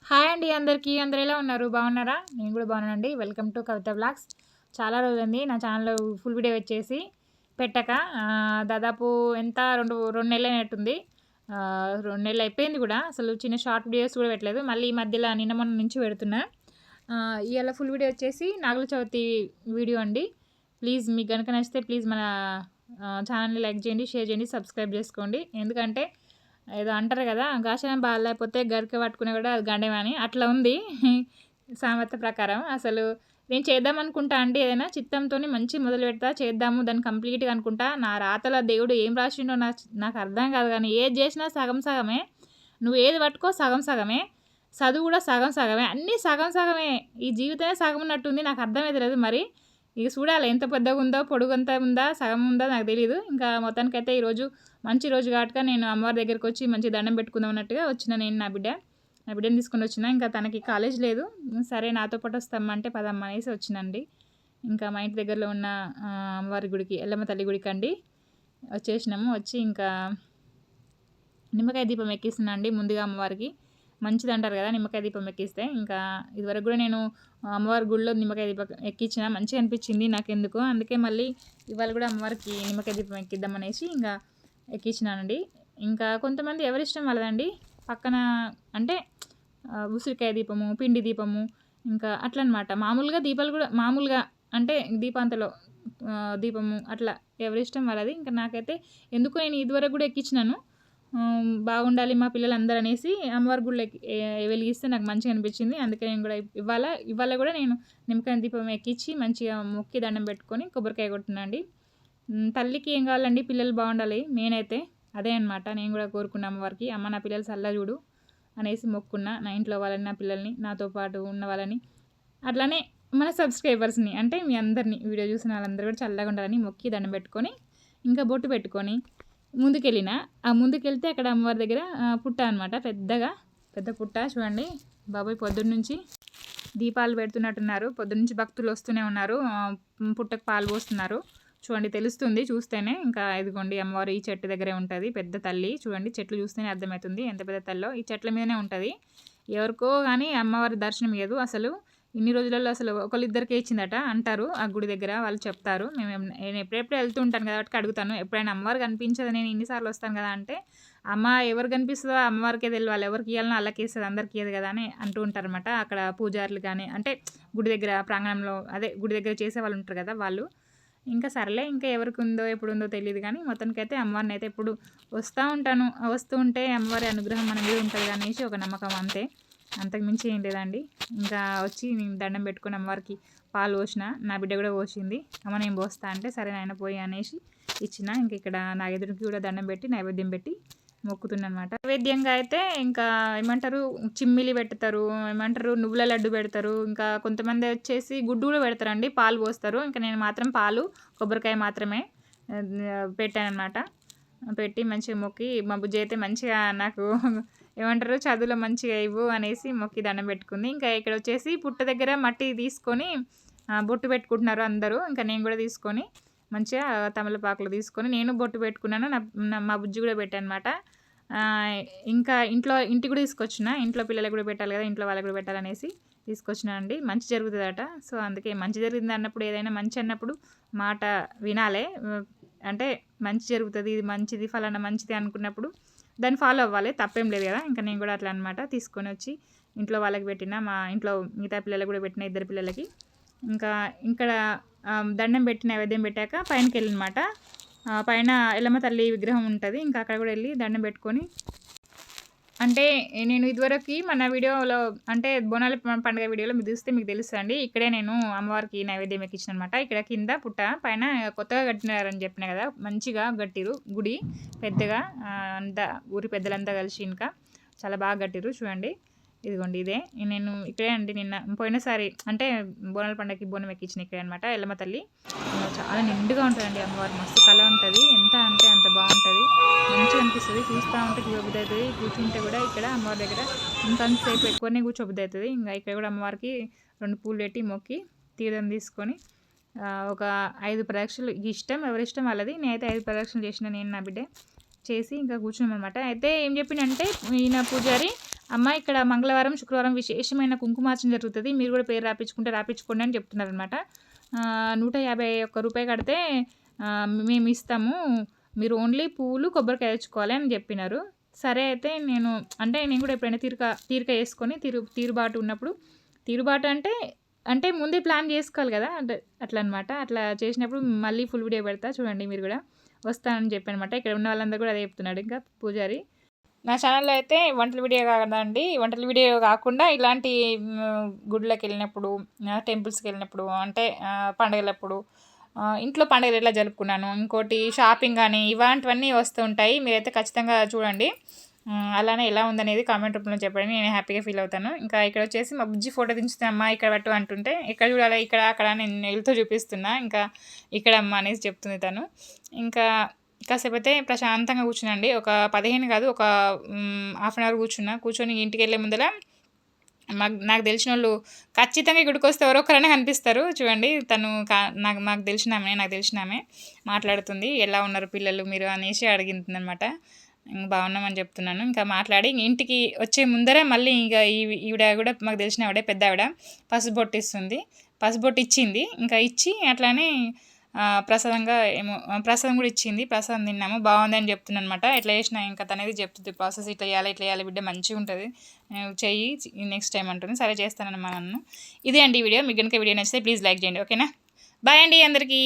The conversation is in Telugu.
హాయ్ అండి అందరికీ. అందరూ ఎలా ఉన్నారు? బాగున్నారా? నేను కూడా బాగున్నానండి. Welcome to Kavitha vlogs. చాలా రోజులైంది నా ఛానల్‌లో ఫుల్ వీడియో వచ్చేసి పెట్టక. దాదాపు ఎంత 2 నెలలైనట్టుంది. 2 నెలలు అయిపోయింది కూడా. అసలు చిన్న షార్ట్ వీడియోస్ కూడా పెట్టలేదు. మళ్ళీ ఈ మధ్యలో నిన్న మొన్న నుంచి పెడుతున్నా. ఇవాళ ఫుల్ వీడియో వచ్చేసి నాగుల చవితి వీడియో అండి. ప్లీజ్ మీకు కనుక నచ్చితే ప్లీజ్ మన ఛానల్ని లైక్ చేయండి, షేర్ చేయండి, సబ్స్క్రైబ్ చేసుకోండి. ఎందుకంటే ఏదో అంటారు కదా, గాషాయం బాగాలేకపోతే గరిక పట్టుకునే కూడా అది గండమే అని, అట్లా ఉంది సామెత ప్రకారం. అసలు నేను చేద్దాం అనుకుంటా అండి, ఏదైనా చిత్తంతో మంచి మొదలు పెడతా, చేద్దాము దాన్ని కంప్లీట్గా అనుకుంటా. నా రాతలో దేవుడు ఏం రాసిండో నాకు అర్థం కాదు. కానీ ఏది చేసినా సగం సగమే. నువ్వు ఏది పట్టుకో సగం సగమే, చదువు కూడా సగం సగమే, అన్నీ సగం సగమే. ఈ జీవితమే సగం ఉన్నట్టుంది. నాకు అర్థమైతే లేదు. మరి ఇక చూడాలి ఎంత పెద్దగా ఉందో, పొడుగు ఎంత ఉందా, సగం ఉందో నాకు తెలియదు. ఇంకా మొత్తానికైతే ఈరోజు మంచి రోజు కాబట్టి నేను అమ్మవారి దగ్గరికి వచ్చి మంచి దండం పెట్టుకుందాం అన్నట్టుగా వచ్చిన. నేను నా బిడ్డని తీసుకొని వచ్చిన. ఇంకా తనకి కాలేజ్ లేదు. సరే నాతో పాటు వస్తామంటే పదమ్మ అనేసి వచ్చినండి. ఇంకా మా ఇంటి దగ్గరలో ఉన్న అమ్మవారి గుడికి, ఎల్లమ్మ తల్లి గుడికి అండి వచ్చేసినాము. వచ్చి ఇంకా నిమ్మకాయ దీపం ఎక్కిస్తున్నా అండి ముందుగా అమ్మవారికి. మంచిది అంటారు కదా నిమ్మకాయ దీపం ఎక్కిస్తే. ఇంకా ఇదివరకు కూడా నేను అమ్మవారి గుడిలో నిమ్మకాయ దీపం ఎక్కించిన, మంచిగా అనిపించింది నాకెందుకో. అందుకే మళ్ళీ ఇవాళ కూడా అమ్మవారికి నిమ్మకాయ దీపం ఎక్కిద్దాం అనేసి ఇంకా ఎక్కించినానండి. ఇంకా కొంతమంది ఎవరిష్టం వాళ్ళదండి. పక్కన అంటే ఉసిరికాయ దీపము, పిండి దీపము, ఇంకా అట్లా అనమాట. మామూలుగా దీపాలు కూడా మామూలుగా అంటే దీపాంతలో దీపము అట్లా ఎవరిష్టం వాళ్ళది. ఇంకా నాకైతే ఎందుకో నేను ఇదివరకు కూడా ఎక్కించినాను. బాగుండాలి మా పిల్లలందరూ అనేసి అమ్మవారి గుడిలో వెలిగిస్తే నాకు మంచిగా అనిపించింది. అందుకే నేను కూడా ఇవాళ కూడా నేను నిమ్మకాయ దీపం ఎక్కించి మంచిగా మొక్కి దండం పెట్టుకొని కొబ్బరికాయ కొట్టినండి. తల్లికి ఏం కావాలండి, పిల్లలు బాగుండాలి మెయిన్ అయితే అదే అనమాట. నేను కూడా కోరుకున్నా అమ్మవారికి, అమ్మ నా పిల్లలు చల్ల చూడు అనేసి మొక్కున్నా. నా ఇంట్లో వాళ్ళని, నా పిల్లల్ని, నాతో పాటు ఉన్న వాళ్ళని, అట్లానే మన సబ్స్క్రైబర్స్ని, అంటే మీ అందరినీ వీడియో చూసిన వాళ్ళందరూ కూడా చల్లగా ఉండాలని మొక్కి దండం పెట్టుకొని ఇంకా బొట్టు పెట్టుకొని ముందుకెళ్ళిన. ఆ ముందుకెళ్తే అక్కడ అమ్మవారి దగ్గర పుట్ట అనమాట, పెద్ద పుట్ట చూడండి. బాబాయ్ పొద్దున్న నుంచి దీపాలు పెడుతున్నట్టున్నారు. పొద్దున్నుంచి భక్తులు వస్తూనే ఉన్నారు. పుట్టకు పాలు పోస్తున్నారు చూడండి, తెలుస్తుంది చూస్తేనే. ఇంకా ఇదిగోండి అమ్మవారు ఈ చెట్టు దగ్గరే ఉంటుంది. పెద్ద తల్లి చూడండి, చెట్లు చూస్తేనే అర్థమవుతుంది ఎంత పెద్ద తల్లో. ఈ చెట్ల మీదనే ఉంటుంది. ఎవరికో కానీ అమ్మవారి దర్శనం ఇవ్వదు అసలు. ఇన్ని రోజులలో అసలు ఒకళ్ళిద్దరికే ఇచ్చిందట అంటారు ఆ గుడి దగ్గర, వాళ్ళు చెప్తారు. నేను ఎప్పుడెప్పుడు వెళ్తూ ఉంటాను కాబట్టి అడుగుతాను. ఎప్పుడైనా అమ్మవారు కనిపించదు, నేను ఇన్నిసార్లు వస్తాను కదా అంటే, అమ్మ ఎవరు కనిపిస్తుందో అమ్మవారికే తెలియాలి, ఎవరికి ఇవ్వాలనో వాళ్ళకి ఇస్తుంది, అందరికి ఇవ్వదు కదా అని అంటూ ఉంటారన్నమాట. అక్కడ పూజారులు కానీ, అంటే గుడి దగ్గర ప్రాంగణంలో అదే గుడి దగ్గర చేసే వాళ్ళు ఉంటారు కదా వాళ్ళు. ఇంకా సరేలే, ఇంకా ఎవరికి ఉందో ఎప్పుడు ఉందో తెలియదు. కానీ మొత్తానికైతే అమ్మవారిని అయితే ఎప్పుడు వస్తూ ఉంటే అమ్మవారి అనుగ్రహం మన మీద ఉంటుంది అనేసి ఒక నమ్మకం, అంతే. అంతకుమించి ఏం లేదండి. ఇంకా వచ్చి నేను దండం పెట్టుకుని అమ్మవారికి పాలు పోసిన. నా బిడ్డ కూడా పోసింది. అమ్మ నేను పోస్తా అంటే సరే నాయన పోయి అనేసి ఇచ్చిన. ఇంక ఇక్కడ నా ఎదురుకి కూడా దండం పెట్టి నైవేద్యం పెట్టి మొక్కుతున్నమాట. నైవేద్యంగా అయితే ఇంకా ఏమంటారు చిమ్మిలి పెడతారు, ఏమంటారు నువ్వుల లడ్డు పెడతారు. ఇంకా కొంతమంది వచ్చేసి గుడ్డు కూడా పెడతారండి, పాలు పోస్తారు. ఇంకా నేను మాత్రం పాలు కొబ్బరికాయ మాత్రమే పెట్టాను అనమాట. పెట్టి మంచిగా మొక్కి, మా బుజ్జి అయితే మంచిగా నాకు ఏమంటారు చదువులో మంచిగా ఇవ్వు అనేసి మొక్కి దండం పెట్టుకుంది. ఇంకా ఇక్కడ వచ్చేసి పుట్ట దగ్గర మట్టి తీసుకొని బొట్టు పెట్టుకుంటున్నారు అందరూ. ఇంకా నేను కూడా తీసుకొని మంచిగా తమలపాకులు తీసుకొని నేను బొట్టు పెట్టుకున్నాను. మా బుజ్జి కూడా పెట్టాను అనమాట. ఇంకా ఇంటికి కూడా తీసుకొచ్చిన. ఇంట్లో పిల్లలకు కూడా పెట్టాలి కదా, ఇంట్లో వాళ్ళకి కూడా పెట్టాలనేసి తీసుకొచ్చిన అండి. మంచి జరుగుతుందట. సో అందుకే మంచి జరిగింది అన్నప్పుడు, ఏదైనా మంచి అన్నప్పుడు మాట వినాలే. అంటే మంచి జరుగుతుంది, ఇది మంచిది ఫలానా మంచిది అనుకున్నప్పుడు దాన్ని ఫాలో అవ్వాలి, తప్పేం లేదు కదా. ఇంకా నేను కూడా అట్లా అనమాట తీసుకొని వచ్చి ఇంట్లో వాళ్ళకి పెట్టిన, మా ఇంట్లో మిగతా పిల్లలకు కూడా పెట్టిన, 2 పిల్లలకి. ఇంకా ఇక్కడ దండం పెట్టి నైవేద్యం పెట్టాక పైనకి వెళ్ళినమాట. పైన ఎల్లమ్మ తల్లి విగ్రహం ఉంటుంది. ఇంకా అక్కడ కూడా వెళ్ళి దండం పెట్టుకొని, అంటే నేను ఇదివరకు మన వీడియోలో అంటే బోనాల పండుగ వీడియోలో మీరు చూస్తే మీకు తెలుస్తుంది. ఇక్కడే నేను అమ్మవారికి నైవేద్యం ఎక్కించిన అనమాట. ఇక్కడ కింద పుట్ట పైన కొత్తగా కట్టినారని చెప్పిన కదా, మంచిగా కట్టిరు గుడి పెద్దగా. అంతా ఊరి పెద్దలంతా కలిసి ఇంకా చాలా బాగా కట్టిరు చూడండి. ఇదిగోండి ఇదే నేను ఇక్కడే అండి నిన్న పోయినసారి అంటే బోనాల పండుగకి బోనం ఎక్కించిన ఇక్కడే అనమాట. ఎల్లమ్మ తల్లి చాలా నిండుగా ఉంటుందండి అమ్మవారు, మస్తు కళ ఉంటుంది. ఎంత అంటే అంత బాగుంటుంది, మంచిగా అనిపిస్తుంది. చూస్తూ ఉంటే కూర్చోబుద్ధి అవుతుంది, కూర్చుంటే కూడా ఇక్కడ అమ్మవారి దగ్గర ఇంకొంతసేపు ఎక్కువనే కూర్చోబుద్ధి అవుతుంది. ఇంకా ఇక్కడ కూడా అమ్మవారికి 2 పూలు పెట్టి మొక్కి తీర్థం తీసుకొని ఒక 5 ప్రదక్షిణలు, ఇష్టం ఎవరిష్టం వాళ్ళది. నేనైతే 5 ప్రదక్షిణలు చేసిన, నేను నా బిడ్డ చేసి ఇంకా కూర్చున్నాం అనమాట. అయితే ఏం చెప్పిందంటే ఈయన పూజారి అమ్మ ఇక్కడ మంగళవారం శుక్రవారం విశేషమైన కుంకుమార్చన జరుగుతుంది, మీరు కూడా పేరు రాపించుకోండి అని చెప్తున్నారనమాట. 151 రూపాయి కడితే మేము ఇస్తాము, మీరు ఓన్లీ పువ్వులు కొబ్బరికాయ తెచ్చుకోవాలి అని చెప్పినారు. సరే అయితే నేను కూడా ఎప్పుడైనా తీరిక వేసుకొని తీరుబాటు ఉన్నప్పుడు, తీరుబాటు అంటే ముందే ప్లాన్ చేసుకోవాలి కదా, అంటే అట్లా అనమాట. అట్లా చేసినప్పుడు మళ్ళీ ఫుల్ వీడియో పెడతా చూడండి, మీరు కూడా వస్తానని చెప్పనమాట. ఇక్కడ ఉన్న వాళ్ళందరూ కూడా అదే చెప్తున్నాడు ఇంకా పూజారి. నా ఛానల్లో అయితే వంటల వీడియో కాదండి, వంటల వీడియో కాకుండా ఇలాంటి గుడిలోకి వెళ్ళినప్పుడు, టెంపుల్స్కి వెళ్ళినప్పుడు, అంటే పండుగలప్పుడు, ఇంట్లో పండుగలు ఎలా జరుపుకున్నాను, ఇంకోటి షాపింగ్ కానీ ఇలాంటివన్నీ వస్తూ ఉంటాయి. మీరైతే ఖచ్చితంగా చూడండి. అలానే ఎలా ఉందనేది కామెంట్ రూపంలో చెప్పండి, నేను హ్యాపీగా ఫీల్ అవుతాను. ఇంకా ఇక్కడ వచ్చేసి మా బుజ్జి ఫోటో దించుతామ్మా ఇక్కడ పెట్టు అంటుంటే, ఇక్కడ చూడాలి ఇక్కడ అక్కడ నేను నెలతో చూపిస్తున్నా, ఇంకా ఇక్కడ అమ్మ అనేసి చెప్తుంది తను. ఇంకా కాసేపు అయితే ప్రశాంతంగా కూర్చున్నాండి, ఒక 15 కాదు ఒక హాఫ్ అన్ అవర్ కూర్చొని ఇంటికి వెళ్ళే ముందర నాకు తెలిసిన వాళ్ళు ఖచ్చితంగా ఇక్కడికి వస్తే ఎవరొక్కరైనా కనిపిస్తారు. చూడండి తను నాకు తెలిసిన ఆమె మాట్లాడుతుంది, ఎలా ఉన్నారు పిల్లలు మీరు అనేసి అడిగింది అనమాట. బాగున్నామని చెప్తున్నాను. ఇంకా మాట్లాడి ఇంటికి వచ్చే ముందరే మళ్ళీ ఇంకా ఈవిడ కూడా మాకు తెలిసిన ఆవిడే, పెద్ద ఆవిడ పసుబొట్టు ఇచ్చింది. ఇంకా ఇచ్చి అట్లానే ప్రసాదం కూడా ఇచ్చింది. ప్రసాదం తిన్నాము, బాగుందని చెప్తున్నాను అనమాట. ఎట్లా చేసినా ఇంకా తనేది చెప్తుంది ప్రాసెస్, ఇట్లా చేయాలి బిడ్డ మంచిగా ఉంటుంది, చెయ్యి నెక్స్ట్ టైం అంటుంది. సరే చేస్తానమ్మా నన్ను. ఇదే అండి వీడియో. మీకు కనుక వీడియో నచ్చితే ప్లీజ్ లైక్ చేయండి, ఓకేనా? బాయ్ అండి అందరికీ.